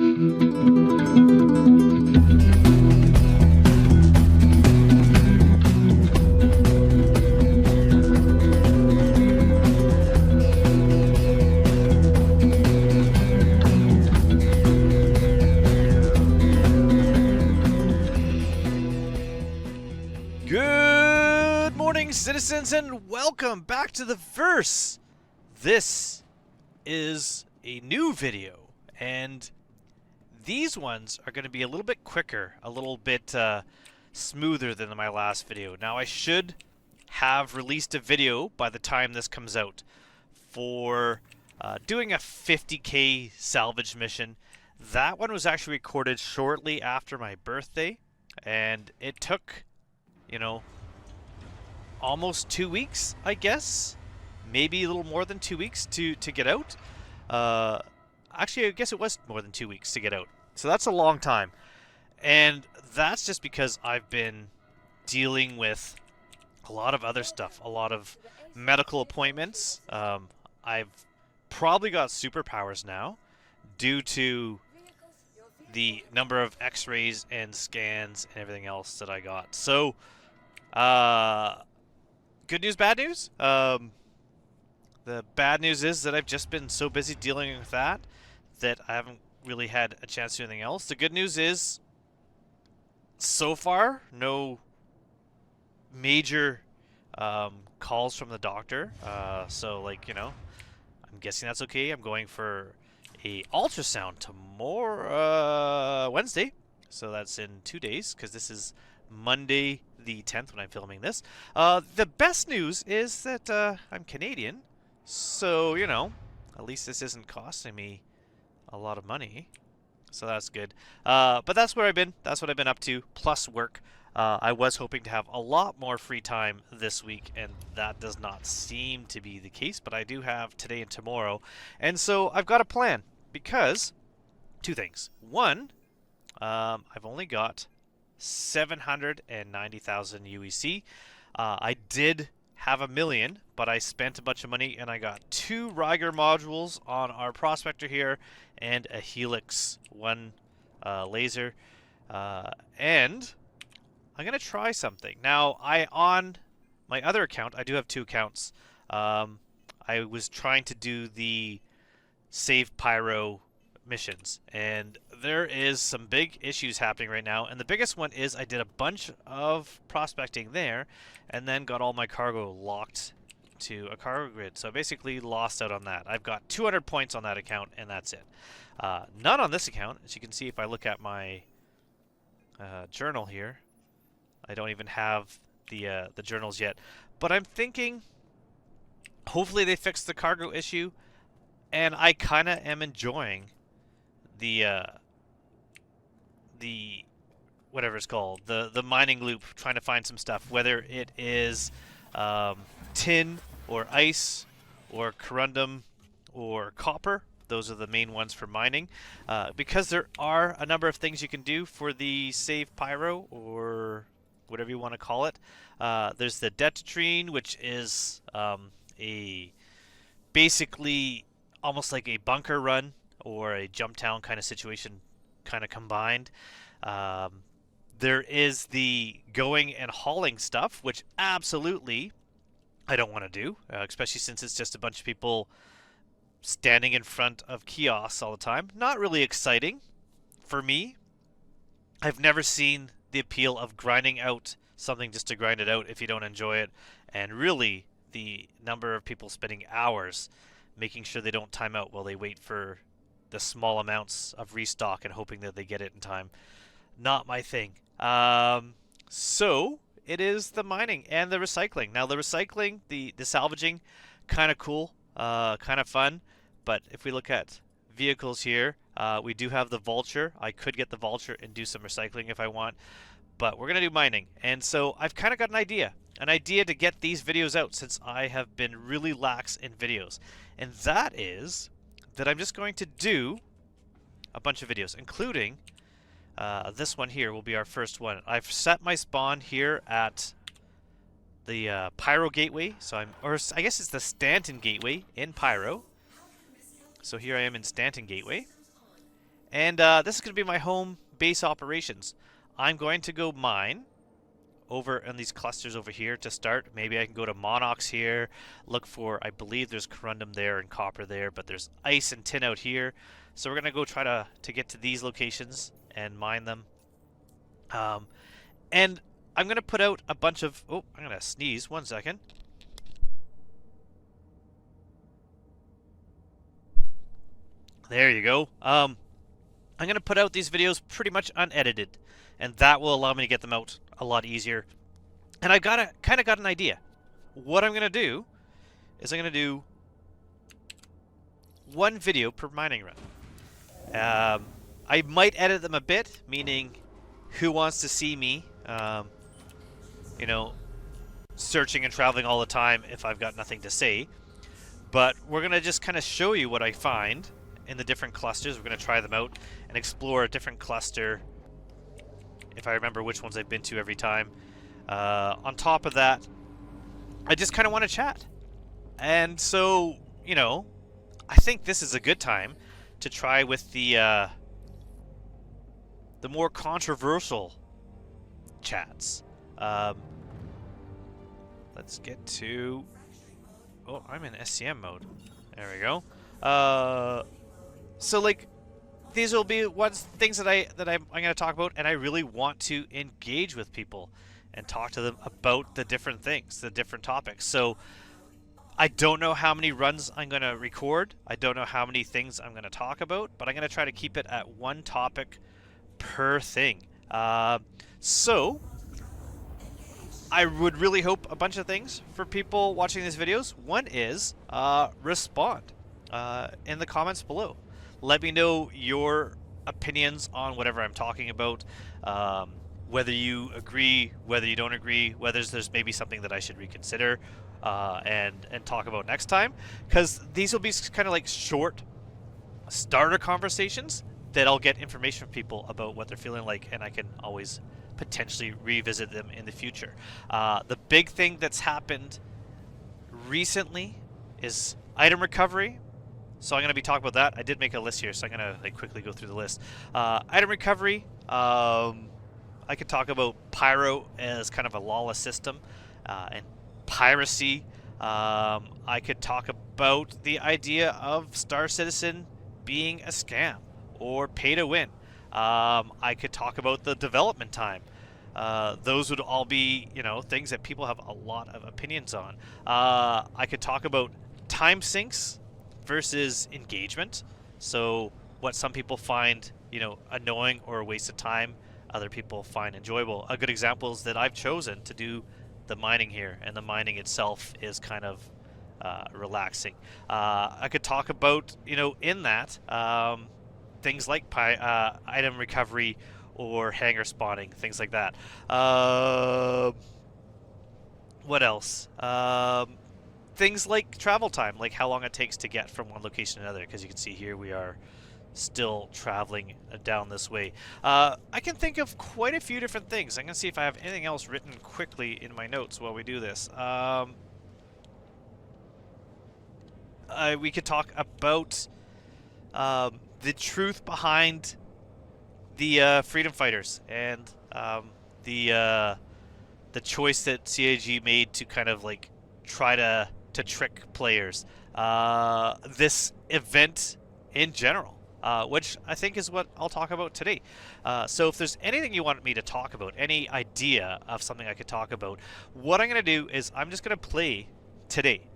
Good morning, citizens, and welcome back to the Verse. This is a new video, and these ones are going to be a little bit quicker, a little bit smoother than my last video. Now, I should have released a video by the time this comes out for doing a 50k salvage mission. That one was actually recorded shortly after my birthday, and it took, you know, almost 2 weeks, I guess. Maybe a little more than 2 weeks to get out. Actually, I guess it was more than 2 weeks to get out. So that's a long time. And that's just because I've been dealing with a lot of other stuff. A lot of medical appointments. I've probably got superpowers now due to the number of x-rays and scans and everything else that I got. So, good news, bad news. The bad news is that I've just been so busy dealing with that I haven't really had a chance to do anything else. The good news is, so far, no major calls from the doctor. So, like, you know, I'm guessing that's okay. I'm going for a ultrasound tomorrow, Wednesday. So that's in 2 days, because this is Monday the 10th when I'm filming this. The best news is that I'm Canadian, so, you know, at least this isn't costing me a lot of money, so that's good. But that's where I've been. That's what I've been up to, plus work. I was hoping to have a lot more free time this week, and that does not seem to be the case, but I do have today and tomorrow, and so I've got a plan, because two things. One, I've only got 790,000 UEC. I did have 1 million, but I spent a bunch of money and I got 2 Riger modules on our prospector here and a Helix 1 laser. And I'm going to try something. Now, on my other account, I do have 2 accounts. I was trying to do the Save Pyro missions, and there is some big issues happening right now, and the biggest one is I did a bunch of prospecting there and then got all my cargo locked to a cargo grid, so I basically lost out on that. I've got 200 points on that account, and that's it. None on this account. As you can see, if I look at my journal here, I don't even have the journals yet, but I'm thinking hopefully they fix the cargo issue, and I kind of am enjoying the whatever it's called, the mining loop, trying to find some stuff, whether it is tin or ice or corundum or copper. Those are the main ones for mining, because there are a number of things you can do for the Save Pyro, or whatever you want to call it. There's the Detatrine, which is a basically almost like a bunker run or a jump town kind of situation, kind of combined. There is the going and hauling stuff, which absolutely I don't want to do, especially since it's just a bunch of people standing in front of kiosks all the time. Not really exciting for me. I've never seen the appeal of grinding out something just to grind it out if you don't enjoy it, and really the number of people spending hours making sure they don't time out while they wait for the small amounts of restock and hoping that they get it in time. Not my thing. So it is the mining and the recycling. Now the recycling, the salvaging, kind of cool, kind of fun. But if we look at vehicles here, we do have the Vulture. I could get the Vulture and do some recycling if I want, but we're going to do mining. And so I've kind of got an idea to get these videos out, since I have been really lax in videos. And that is that I'm just going to do a bunch of videos, including this one here will be our first one. I've set my spawn here at the Pyro Gateway, so I guess it's the Stanton Gateway in Pyro. So here I am in Stanton Gateway, And this is going to be my home base operations. I'm going to go mine over in these clusters over here to start. Maybe I can go to Monox here, look for, I believe there's corundum there and copper there, but there's ice and tin out here. So we're going to go try to get to these locations and mine them. And I'm going to put out a bunch of, oh, I'm going to sneeze, 1 second. There you go. I'm going to put out these videos pretty much unedited, and that will allow me to get them out a lot easier. And I've kind of got an idea. What I'm going to do is I'm going to do 1 video per mining run. I might edit them a bit, meaning who wants to see me, you know, searching and traveling all the time if I've got nothing to say. But we're going to just kind of show you what I find in the different clusters. We're going to try them out and explore a different cluster if I remember which ones I've been to every time. On top of that, I just kind of want to chat. And so, you know, I think this is a good time to try with the more controversial chats. Let's get to... Oh, I'm in SCM mode. There we go. So, like, these will be things that I'm going to talk about, and I really want to engage with people and talk to them about the different things, the different topics. So I don't know how many runs I'm going to record. I don't know how many things I'm going to talk about, but I'm going to try to keep it at 1 topic per thing. So I would really hope a bunch of things for people watching these videos. One is respond in the comments below. Let me know your opinions on whatever I'm talking about, whether you agree, whether you don't agree, whether there's maybe something that I should reconsider and talk about next time. Because these will be kind of like short starter conversations that I'll get information from people about what they're feeling like, and I can always potentially revisit them in the future. The big thing that's happened recently is item recovery. So I'm going to be talking about that. I did make a list here, so I'm going to quickly go through the list. Item recovery. I could talk about Pyro as kind of a lawless system and piracy. I could talk about the idea of Star Citizen being a scam or pay to win. I could talk about the development time. Those would all be, you know, things that people have a lot of opinions on. I could talk about time sinks versus engagement. So what some people find, you know, annoying or a waste of time, other people find enjoyable. A good example is that I've chosen to do the mining here, and the mining itself is kind of relaxing. I could talk about, you know, in that things like item recovery or hangar spawning, things like that. What else? Things like travel time, like how long it takes to get from one location to another, because you can see here we are still traveling down this way. I can think of quite a few different things. I'm going to see if I have anything else written quickly in my notes while we do this. We could talk about the truth behind the freedom fighters and the choice that CAG made to kind of like try to trick players. This event in general, which I think is what I'll talk about today. So if there's anything you want me to talk about, any idea of something I could talk about, what I'm going to do is I'm just going to play today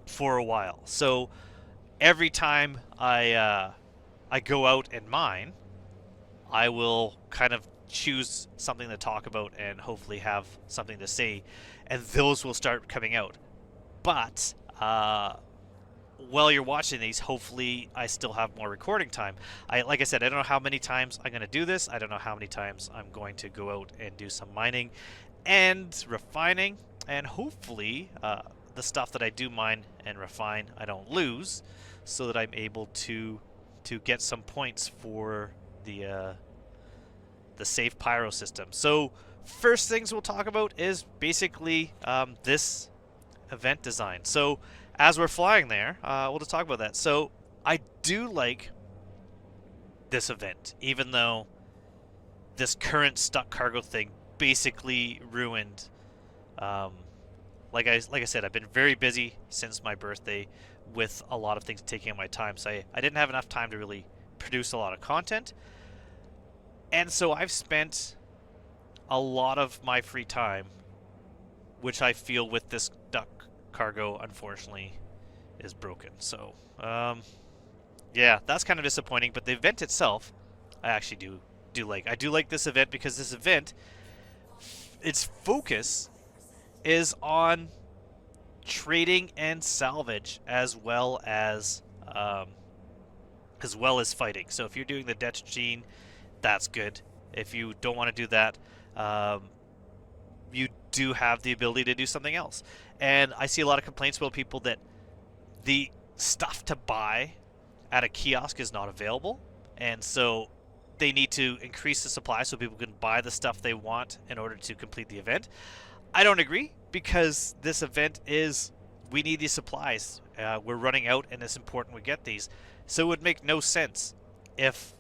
for a while. So every time I go out and mine, I will kind of choose something to talk about and hopefully have something to say, and those will start coming out. But while you're watching these, hopefully I still have more recording time. Like I said, I don't know how many times I'm going to do this. I don't know how many times I'm going to go out and do some mining and refining, and hopefully the stuff that I do mine and refine I don't lose, so that I'm able to get some points for the safe pyro system. So first things we'll talk about is basically this event design. So as we're flying there, we'll just talk about that. So I do like this event, even though this current stuck cargo thing basically ruined. Um, like I said, I've been very busy since my birthday with a lot of things taking up my time, so I didn't have enough time to really produce a lot of content, and so I've spent a lot of my free time, which I feel with this duck cargo, unfortunately, is broken. So, yeah, that's kind of disappointing. But the event itself, I actually do like. I do like this event because this event, its focus is on trading and salvage as well as fighting. So if you're doing the debt gene, that's good. If you don't want to do that, um, you do have the ability to do something else. And I see a lot of complaints about people that the stuff to buy at a kiosk is not available, and so they need to increase the supply so people can buy the stuff they want in order to complete the event. I don't agree because this event is we need these supplies. We're running out, and it's important we get these. So it would make no sense if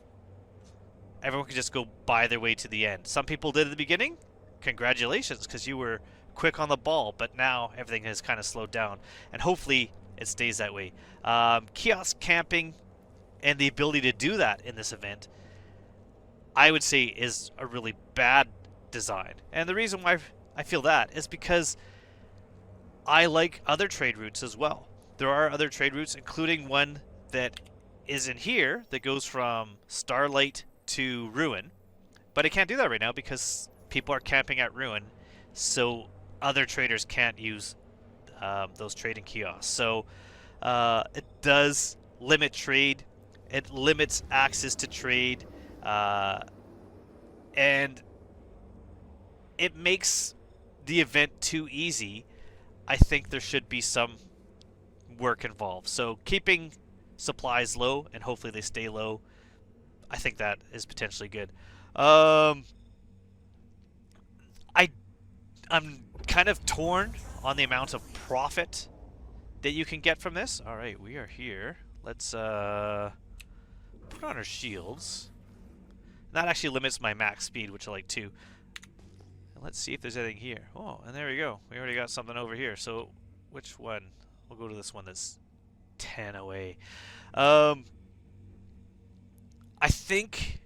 everyone could just go buy their way to the end. Some people did at the beginning. Congratulations, because you were quick on the ball, but now everything has kind of slowed down, and hopefully it stays that way. Kiosk camping and the ability to do that in this event, I would say, is a really bad design. And the reason why I feel that is because I like other trade routes as well. There are other trade routes, including one that is in here that goes from Starlight to Ruin, but I can't do that right now because people are camping at Ruin, so other traders can't use those trading kiosks. So it does limit trade. It limits access to trade, and it makes the event too easy. I think there should be some work involved. So keeping supplies low, and hopefully they stay low, I think that is potentially good. I'm kind of torn on the amount of profit that you can get from this. All right, we are here. Let's put on our shields. That actually limits my max speed, which I like too. And let's see if there's anything here. Oh, and there we go. We already got something over here. So which one? We'll go to this one that's 10 away. I think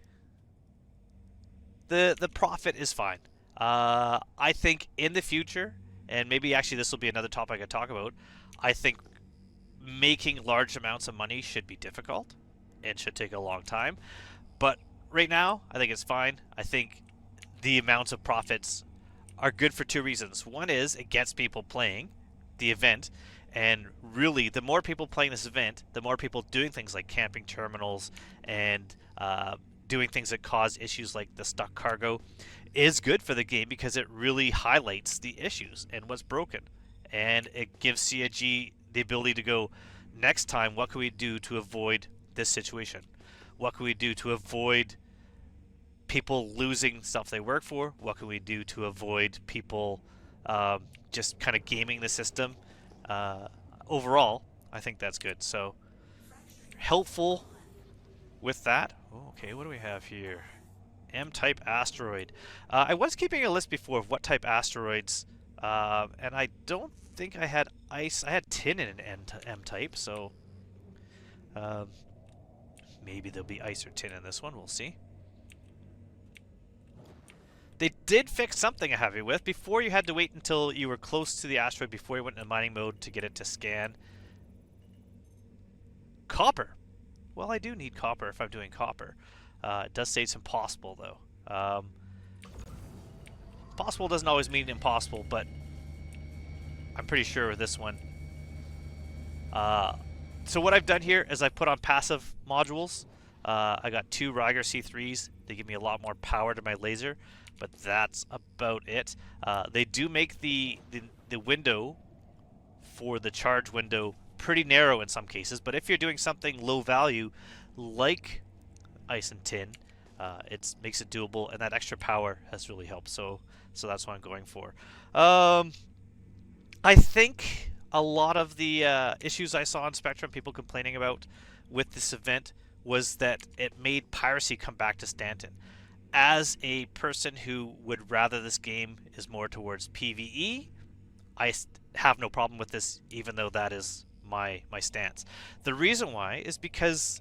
the profit is fine. I think in the future, and maybe actually this will be another topic I could talk about, I think making large amounts of money should be difficult and should take a long time. But right now, I think it's fine. I think the amounts of profits are good for two reasons. One is it gets people playing the event, and really the more people playing this event, the more people doing things like camping terminals and doing things that cause issues like the stuck cargo is good for the game because it really highlights the issues and what's broken. And it gives CIG the ability to go, next time, what can we do to avoid this situation? What can we do to avoid people losing stuff they work for? What can we do to avoid people just kind of gaming the system? Overall, I think that's good. So, helpful with that. Okay, what do we have here? M-type asteroid. I was keeping a list before of what type asteroids, and I don't think I had ice. I had tin in an M-type, so maybe there'll be ice or tin in this one. We'll see. They did fix something I'm happy with. Before, you had to wait until you were close to the asteroid before you went into mining mode to get it to scan. Copper. Well, I do need copper if I'm doing copper. It does say it's impossible, though. Possible doesn't always mean impossible, but I'm pretty sure with this one. So what I've done here is I've put on passive modules. I got 2 Riger C3s. They give me a lot more power to my laser, but that's about it. They do make the window for the charge window pretty narrow in some cases, but if you're doing something low value like ice and tin, it makes it doable, and that extra power has really helped. So that's what I'm going for. I think a lot of the issues I saw on Spectrum, people complaining about with this event, was that it made piracy come back to Stanton. As a person who would rather this game is more towards PvE, I have no problem with this, even though that is my stance. The reason why is because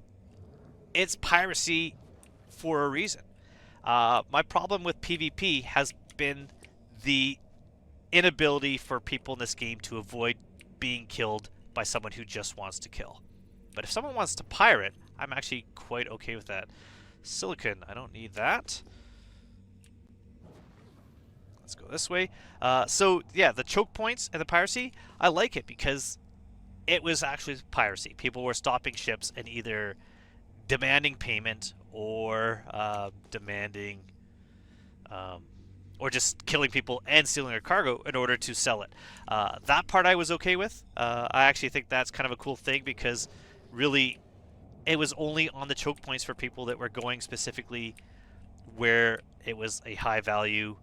it's piracy for a reason. My problem with PvP has been the inability for people in this game to avoid being killed by someone who just wants to kill. But if someone wants to pirate, I'm actually quite okay with that. Silicon, I don't need that. Let's go this way. So yeah, the choke points and the piracy, I like it because it was actually piracy. People were stopping ships and either demanding payment or demanding or just killing people and stealing their cargo in order to sell it. That part I was okay with. I actually think that's kind of a cool thing because really it was only on the choke points for people that were going specifically where it was a high value,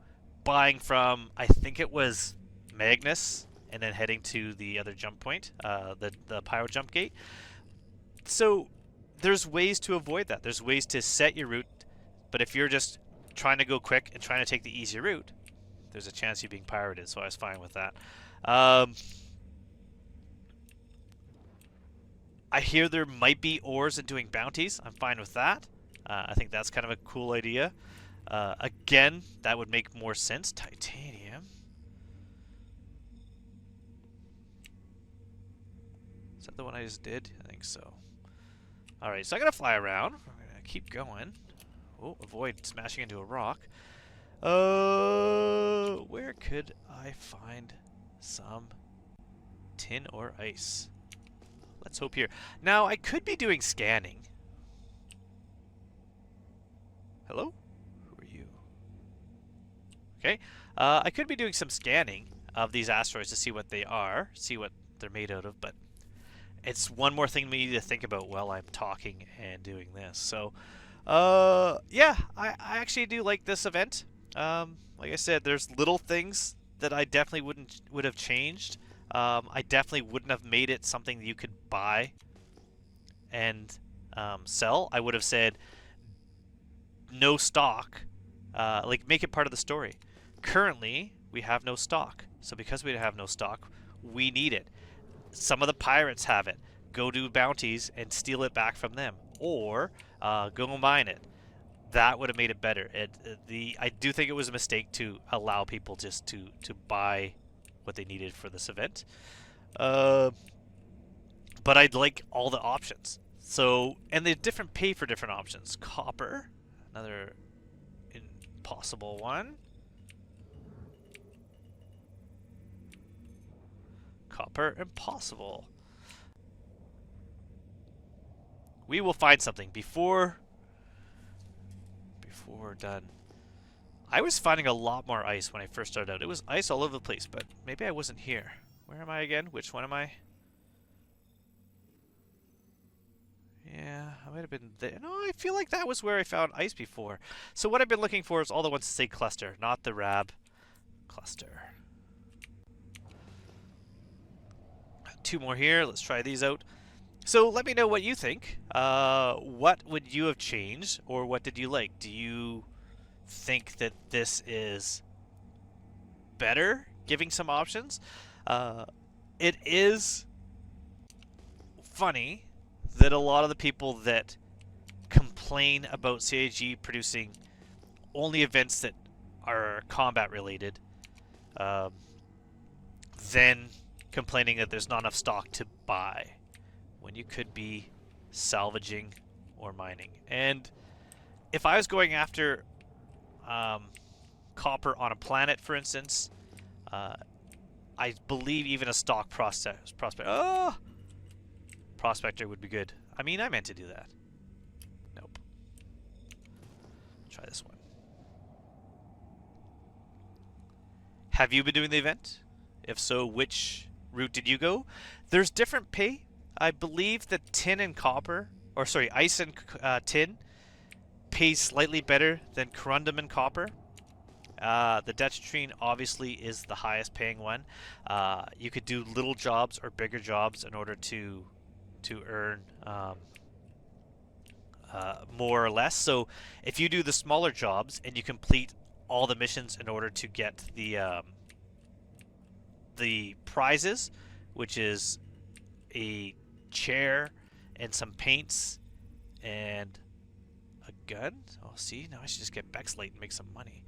buying from, I think it was Magnus, and then heading to the other jump point, the pyro jump gate. So there's ways to avoid that. There's ways to set your route, but if you're just trying to go quick and trying to take the easy route, there's a chance you're being pirated, so I was fine with that. I hear there might be ores in doing bounties. I'm fine with that. I think that's kind of a cool idea. Again, that would make more sense. Titanium. Is that the one I just did? I think so. Alright, so I'm going to fly around. I'm going to keep going. Oh, avoid smashing into a rock. Where could I find some tin or ice? Let's hope here. Now, I could be doing scanning. Hello? Who are you? Okay. I could be doing some scanning of these asteroids to see what they are, see what they're made out of, but it's one more thing we need to think about while I'm talking and doing this. So, yeah, I actually do like this event. Like I said, there's little things that I definitely would have changed. I definitely wouldn't have made it something that you could buy and sell. I would have said no stock, like make it part of the story. Currently, we have no stock. So because we have no stock, we need it. Some of the pirates have it. Go do bounties and steal it back from them. Or go mine it. That would have made it better. I do think it was a mistake to allow people just to buy what they needed for this event. But I'd like all the options. So, and there's different pay for different options. Copper, another impossible one. Copper, impossible. We will find something before we're done. I was finding a lot more ice when I first started out. It was ice all over the place, but maybe I wasn't here. Where am I again? Which one am I? Yeah, I might have been there. No, I feel like that was where I found ice before. So what I've been looking for is all the ones that say cluster, not the rab. Cluster. Two more here. Let's try these out. So let me know what you think. What would you have changed, or what did you like? Do you think that this is better, giving some options? It is funny that a lot of the people that complain about CIG producing only events that are combat related, then complaining that there's not enough stock to buy when you could be salvaging or mining. And if I was going after copper on a planet, for instance, I believe even a stock prospector would be good. I mean, I meant to do that. Nope. Try this one. Have you been doing the event? If so, which route did you go? There's different pay. I believe that tin and copper, or sorry, ice and tin pays slightly better than corundum and copper. The Detratrine obviously is the highest paying one. You could do little jobs or bigger jobs in order to earn more or less. So if you do the smaller jobs and you complete all the missions in order to get the prizes, which is a chair and some paints and a gun. Oh, see, now I should just get Bexlate and make some money.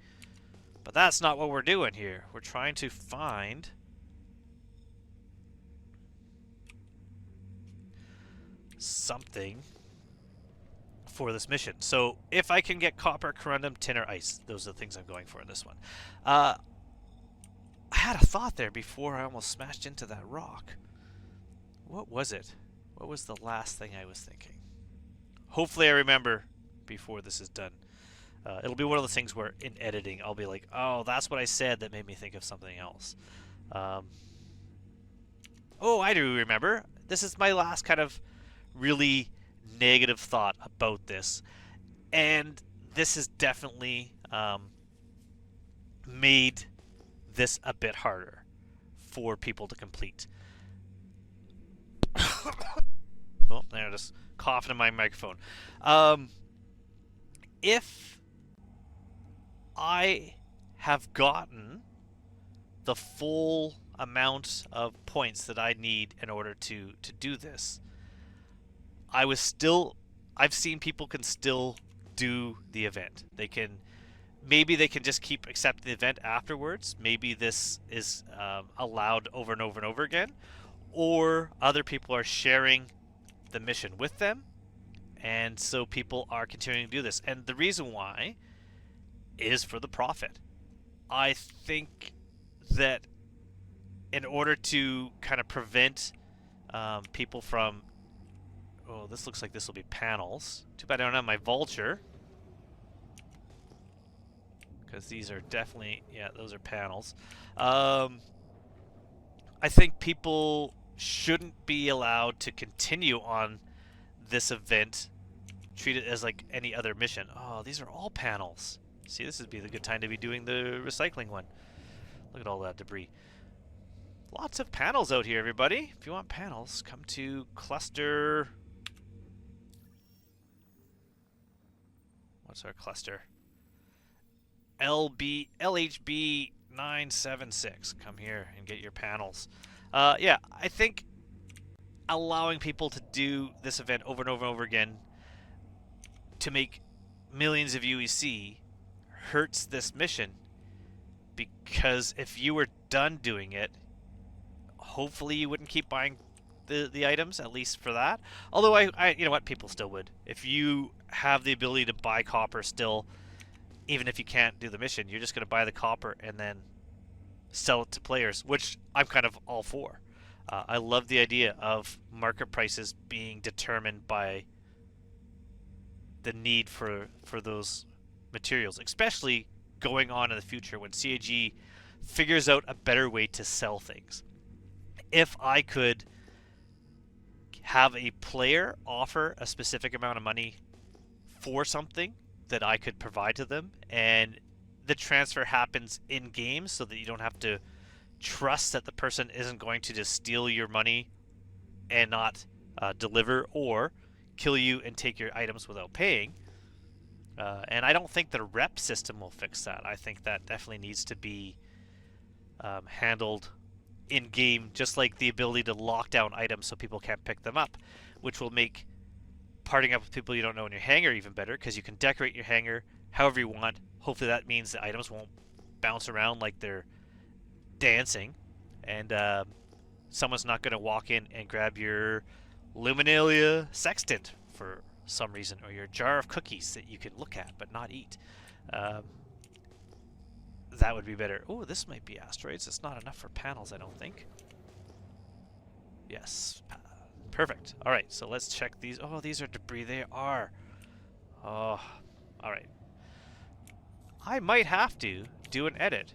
But that's not what we're doing here. We're trying to find something for this mission. So if I can get copper, corundum, tin, or ice, those are the things I'm going for in this one. I had a thought there before I almost smashed into that rock. What was it? What was the last thing I was thinking? Hopefully I remember before this is done. It'll be one of the things where in editing I'll be like, oh, that's what I said that made me think of something else. Oh, I do remember. This is my last kind of really negative thought about this. And this has definitely made this a bit harder for people to complete. Oh, there, just coughing in my microphone. If I have gotten the full amount of points that I need in order to do this, I've seen people can still do the event. Maybe they can just keep accepting the event afterwards. Maybe this is allowed over and over and over again. Or other people are sharing the mission with them, and so people are continuing to do this. And the reason why is for the profit. I think that in order to kind of prevent people from... Oh, this looks like this will be panels. Too bad I don't have my vulture. Because these are definitely... Yeah, those are panels. I think people shouldn't be allowed to continue on this event. Treat it as like any other mission. Oh, these are all panels. See, this would be the good time to be doing the recycling one. Look at all that debris. Lots of panels out here, everybody. If you want panels, come to cluster... What's our cluster? LHB 976. Come here and get your panels. Yeah, I think allowing people to do this event over and over and over again to make millions of UEC hurts this mission, because if you were done doing it, hopefully you wouldn't keep buying the items, at least for that. Although I you know what, people still would. If you have the ability to buy copper still, even if you can't do the mission, you're just going to buy the copper and then sell it to players, which I'm kind of all for. I love the idea of market prices being determined by the need for those materials, especially going on in the future when CAG figures out a better way to sell things. If I could have a player offer a specific amount of money for something that I could provide to them, and the transfer happens in game so that you don't have to trust that the person isn't going to just steal your money and not deliver, or kill you and take your items without paying. And I don't think the rep system will fix that. I think that definitely needs to be handled in game, just like the ability to lock down items so people can't pick them up, which will make parting up with people you don't know in your hangar even better, because you can decorate your hangar however you want. Hopefully that means the items won't bounce around like they're dancing, and someone's not going to walk in and grab your Luminalia sextant for some reason, or your jar of cookies that you can look at but not eat. That would be better. Oh, this might be asteroids. It's not enough for panels, I don't think. Yes. Perfect. All right, so let's check these. Oh, these are debris. They are. Oh, all right. I might have to do an edit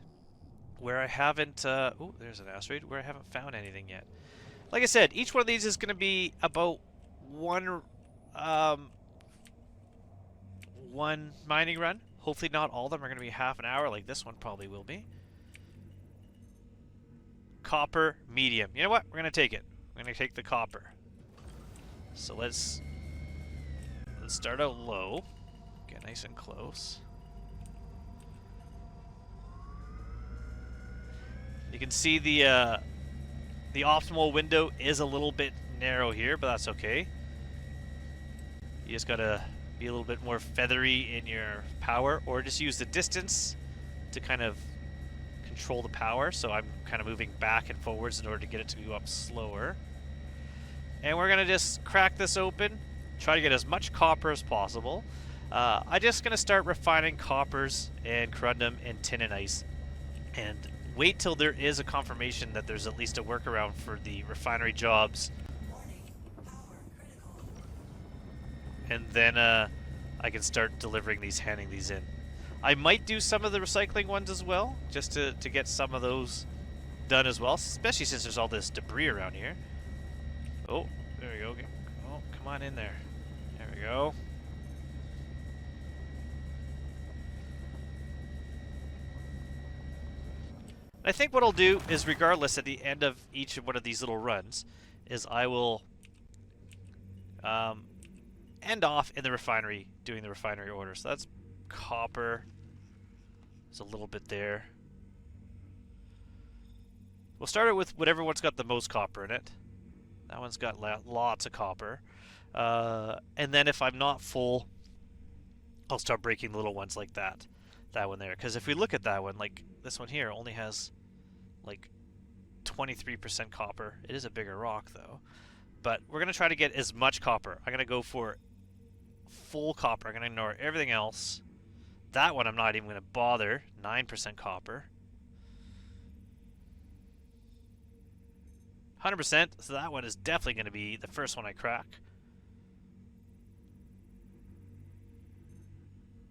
where I haven't... oh, there's an asteroid where I haven't found anything yet. Like I said, each one of these is going to be about one mining run. Hopefully not all of them are going to be half an hour, like this one probably will be. Copper, medium. You know what? We're going to take it. We're going to take the copper. So let's Let's start out low. Get nice and close. You can see the optimal window is a little bit narrow here, but that's okay. You just gotta be a little bit more feathery in your power, or just use the distance to kind of control the power. So I'm kind of moving back and forwards in order to get it to go up slower. And we're gonna just crack this open, try to get as much copper as possible. I'm just gonna start refining coppers and corundum and tin and ice, and wait till there is a confirmation that there's at least a workaround for the refinery jobs. And then I can start delivering these, handing these in. I might do some of the recycling ones as well, just to get some of those done as well, especially since there's all this debris around here. Oh, there we go. Oh, come on in there. There we go. I think what I'll do is, regardless, at the end of each one of these little runs, is I will end off in the refinery, doing the refinery order. So that's copper. There's a little bit there. We'll start it with whatever one's got the most copper in it. That one's got lots of copper. And then if I'm not full, I'll start breaking little ones like that. That one there. Because if we look at that one, like this one here only has like 23% copper. It is a bigger rock though. But we're going to try to get as much copper. I'm going to go for full copper. I'm going to ignore everything else. That one I'm not even going to bother. 9% copper. 100%. So that one is definitely going to be the first one I crack.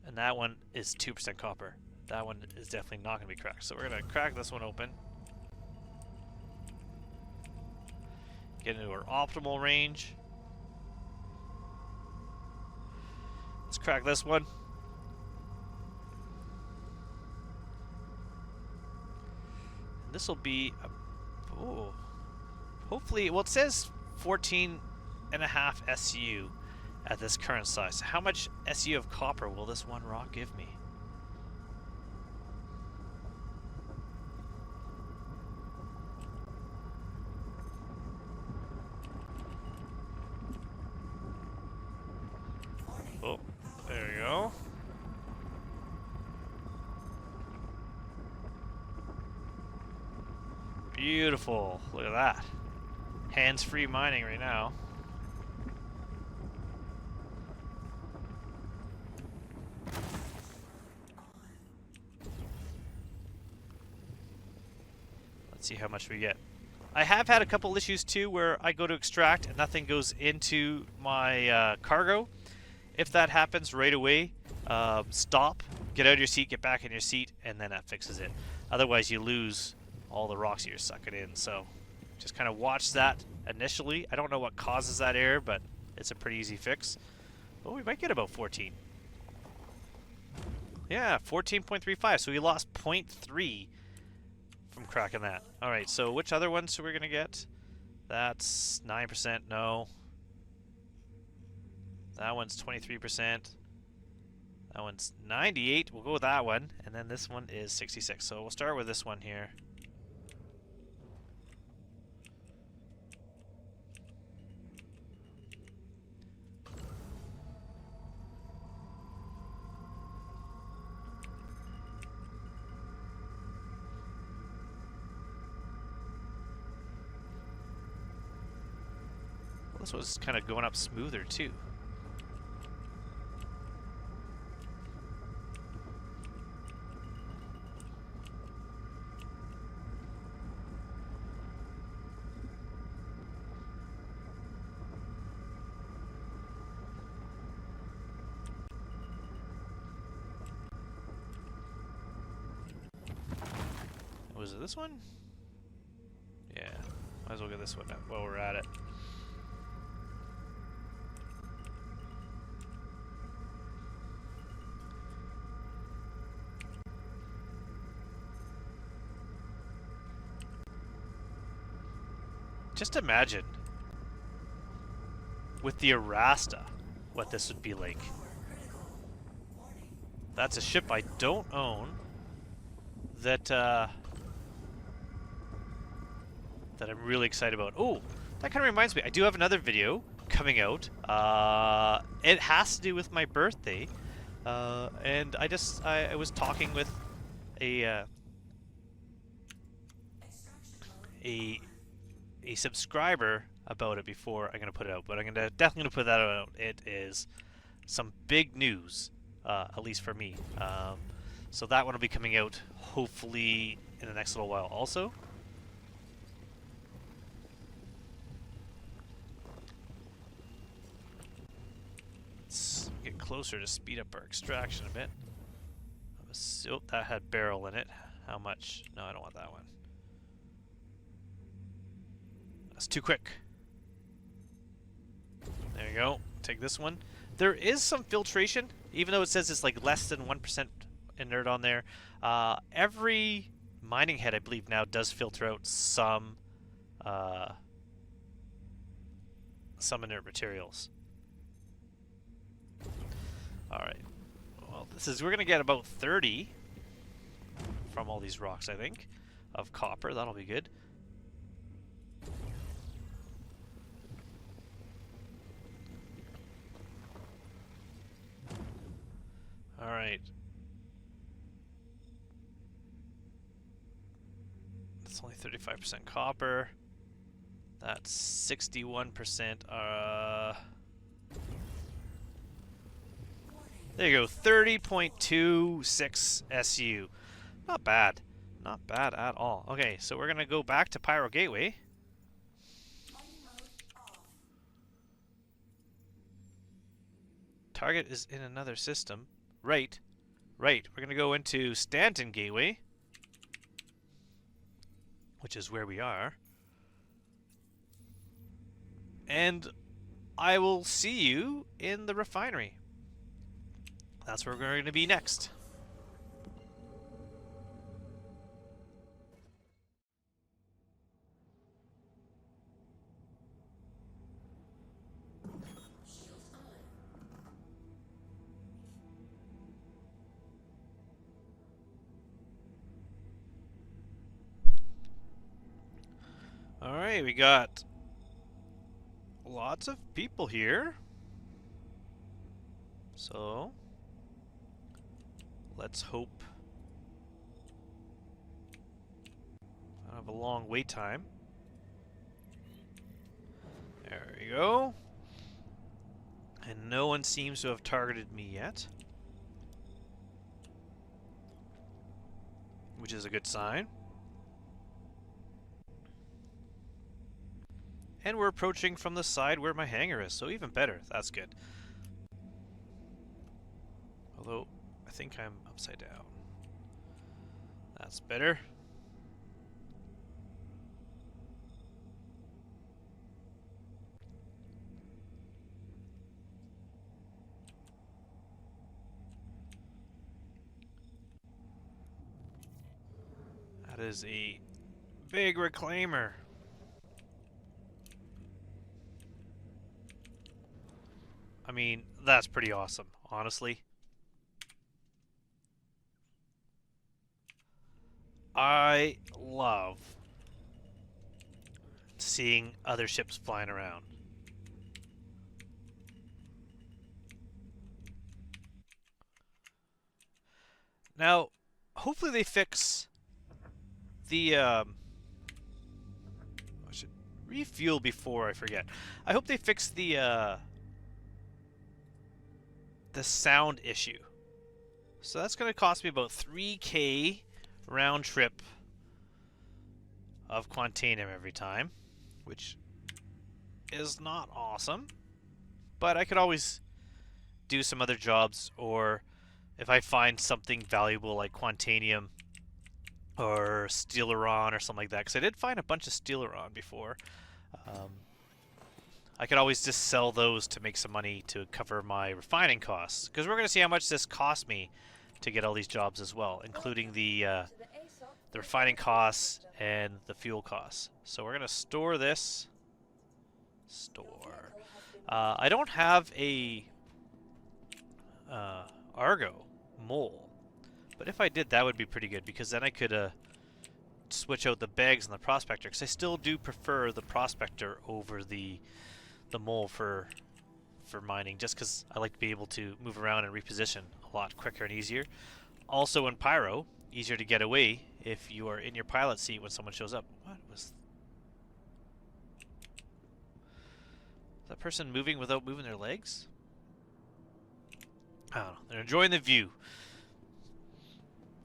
And that one is 2% copper. That one is definitely not going to be cracked. So we're going to crack this one open. Get into our optimal range. Let's crack this one. This will be hopefully, well, it says 14.5 SU at this current size. How much SU of copper will this one rock give me? Oh, there we go. Beautiful. Look at that. Hands-free mining right now. Let's see how much we get. I have had a couple issues too where I go to extract and nothing goes into my cargo. If that happens right away, stop, get out of your seat, get back in your seat, and then that fixes it. Otherwise you lose all the rocks you're sucking in. So just kind of watch that initially. I don't know what causes that error, but it's a pretty easy fix. Oh, we might get about 14. Yeah, 14.35. So we lost 0.3 from cracking that. All right, so which other ones are we going to get? That's 9%. No. That one's 23%. That one's 98. We'll go with that one. And then this one is 66. So we'll start with this one here. This was kind of going up smoother too. Was it this one? Yeah, might as well get this one while we're at it. Just imagine with the Arasta what this would be like. That's a ship I don't own that that I'm really excited about. Oh, that kind of reminds me. I do have another video coming out. It has to do with my birthday, and I was talking with a a subscriber about it before I'm gonna put it out. But I'm definitely gonna put that out. It is some big news, at least for me. So that one will be coming out hopefully in the next little while also. Let's get closer to speed up our extraction a bit. Oh, that had barrel in it. How much? No, I don't want that one. That's too quick. There you go. Take this one. There is some filtration, even though it says it's like less than 1% inert on there. Every mining head, I believe, now does filter out some inert materials. All right. Well, we're gonna get about 30 from all these rocks, I think, of copper. That'll be good. All right. It's only 35% copper. That's 61%. There you go, 30.26 SU. Not bad. Not bad at all. Okay, so we're going to go back to Pyro Gateway. Target is in another system. Right. Right. We're going to go into Stanton Gateway, which is where we are. And I will see you in the refinery. That's where we're going to be next. Alright, we got lots of people here. So, let's hope I don't have a long wait time. There we go. And no one seems to have targeted me yet, which is a good sign. And we're approaching from the side where my hangar is, so even better. That's good. Although, I think I'm upside down. That's better. That is a big reclaimer. I mean, that's pretty awesome, honestly. I love seeing other ships flying around. Now, hopefully they fix the I should refuel before I forget. I hope they fix the sound issue. So that's going to cost me about 3K round trip of Quantanium every time, which is not awesome. But I could always do some other jobs, or if I find something valuable like Quantanium or Steeleron or something like that, because I did find a bunch of Steeleron before. I could always just sell those to make some money to cover my refining costs, because we're going to see how much this cost me to get all these jobs as well, including the refining costs and the fuel costs. So we're going to store this. Store. I don't have a Argo mole. But if I did, that would be pretty good, because then I could switch out the bags and the prospector, because I still do prefer the prospector over the mole for mining, just because I like to be able to move around and reposition a lot quicker and easier. Also in Pyro, easier to get away if you are in your pilot seat when someone shows up. What was that person moving without moving their legs? I don't know. They're enjoying the view.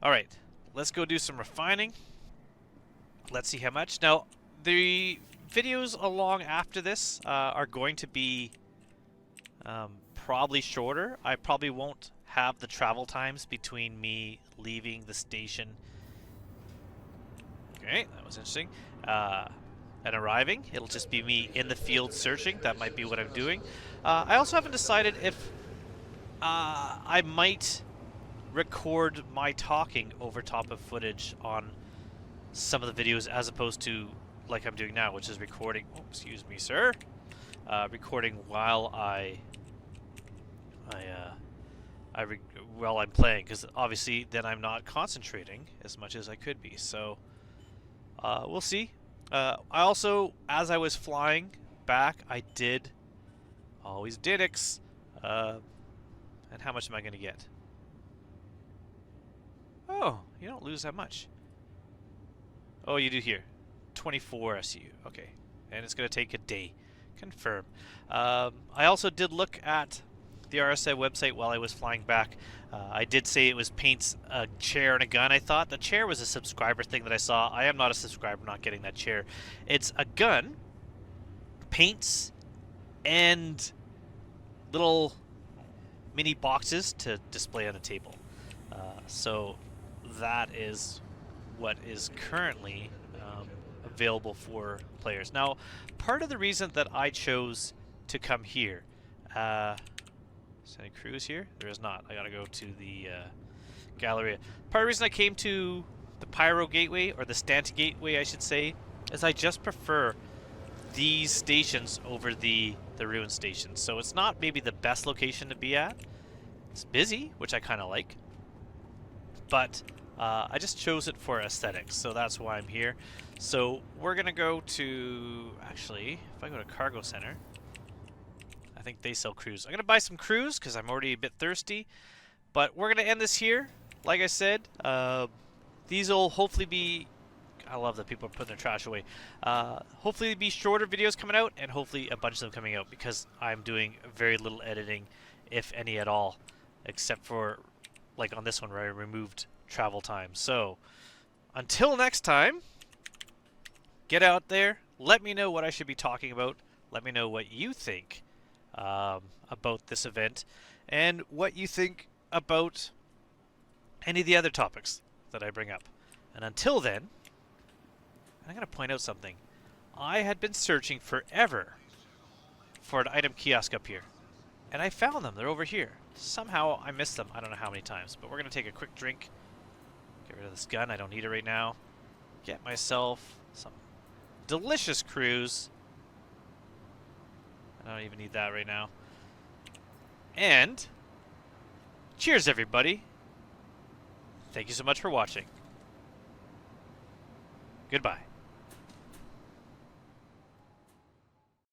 Alright, let's go do some refining. Let's see how much. Now, the videos along after this are going to be probably shorter. I probably won't have the travel times between me leaving the station. Okay, that was interesting. And arriving. It'll just be me in the field searching. That might be what I'm doing. I also haven't decided if I might record my talking over top of footage on some of the videos, as opposed to like I'm doing now, which is recording. Oh, excuse me, sir. Recording while while I'm playing, because obviously then I'm not concentrating as much as I could be. So we'll see. I also, as I was flying back, I did always Didix. And how much am I going to get? Oh, you don't lose that much. Oh, you do here. 24 SU. Okay. And it's going to take a day. Confirm. I also did look at the RSA website while I was flying back. I did say it was paints, a chair, and a gun. I thought the chair was a subscriber thing that I saw. I am not a subscriber, not getting that chair. It's a gun, paints, and little mini boxes to display on a table. So that is what is currently available for players. Now, part of the reason that I chose to come here, is there any crews here? There is not. I gotta go to the Galleria. Part of the reason I came to the Pyro Gateway, or the Stanta Gateway I should say, is I just prefer these stations over the Ruin Station. So it's not maybe the best location to be at. It's busy, which I kind of like. But I just chose it for aesthetics, so that's why I'm here. So we're going to go to, actually, if I go to Cargo Center, I think they sell crews. I'm going to buy some crews because I'm already a bit thirsty. But we're going to end this here. Like I said, these will hopefully be, I love that people are putting their trash away. Hopefully be shorter videos coming out, and hopefully a bunch of them coming out, because I'm doing very little editing, if any at all, except for like on this one where I removed travel time. So until next time, get out there, let me know what I should be talking about, let me know what you think about this event, and what you think about any of the other topics that I bring up. And until then, I'm going to point out something. I had been searching forever for an item kiosk up here, and I found them. They're over here. Somehow I missed them. I don't know how many times, but we're going to take a quick drink. Get rid of this gun. I don't need it right now. Get myself some delicious crews. I don't even need that right now. And cheers, everybody. Thank you so much for watching. Goodbye.